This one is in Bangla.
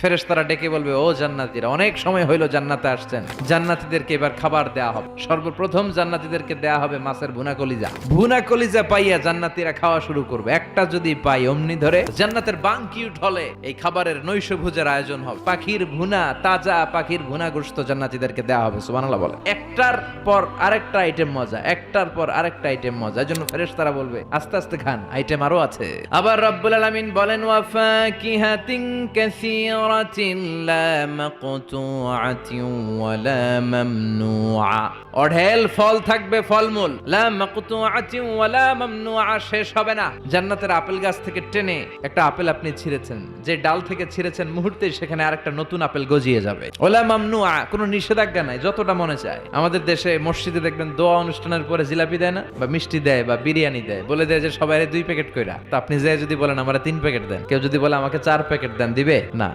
ফেরেশতারা ডেকে বলবে, ও জান্নাতীরা, অনেক সময় হইলো জান্নাতে আসছেন, জান্নাতীদেরকে এবার খাবার দেয়া হবে। সর্বপ্রথম জান্নাতীদেরকে দেয়া হবে মাছের ভুনা কলিজা। ভুনা কলিজা পাইয়া জান্নাতীরা খাওয়া শুরু করবে। একটা যদি পাই অমনি ধরে জান্নাতের বানকিউট হলে এই খাবারের নৈশভোজের আয়োজন হবে। পাখির ভুনা, তাজা পাখির ভুনা গোশত জান্নাতীদেরকে দেয়া হবে। সুবহানাল্লাহ বলে। একটার পর আরেকটা আইটেম মজা, একটার পর আরেকটা আইটেম মজা। এজন্য ফেরেশতারা বলবে, আস্তে আস্তে খান, আইটেম আরো আছে। আবার রব্বুল আলামিন বলেন, ওয়া ফাকিহাতিন কাসীরাতিন লা মাকতুআতিন ওয়া লা মামনুআ। অঢেল ফল থাকবে, ফলমূল। লা মাকতুআতিন ওয়া লা মামনুআ, শেষ হবে না। জান্নাতের আপেল গাছ থেকে টেনে একটা আপেল আপনি ছিঁড়েছেন, যে ডাল থেকে ছিঁড়েছেন মুহূর্তেই সেখানে আরেকটা নতুন আপেল গজিয়ে যাবে। ওলা মামনুআ, কোনো নিষেধাজ্ঞা নাই, যতটা মনে চায়। আমাদের দেশে মসজিদে দেখবেন দোয়া অনুষ্ঠানের পরে জিলাপি দেয় না, বা মিষ্টি দেয়, বা বিরিয়ানি দেয়, বলে দেয় যে সবাই 2 প্যাকেট কইরা। তো আপনি যে যদি বলেন আমার 3 প্যাকেট দেন, কেউ যদি বলে আমাকে 4 প্যাকেট দেন, দিবে না।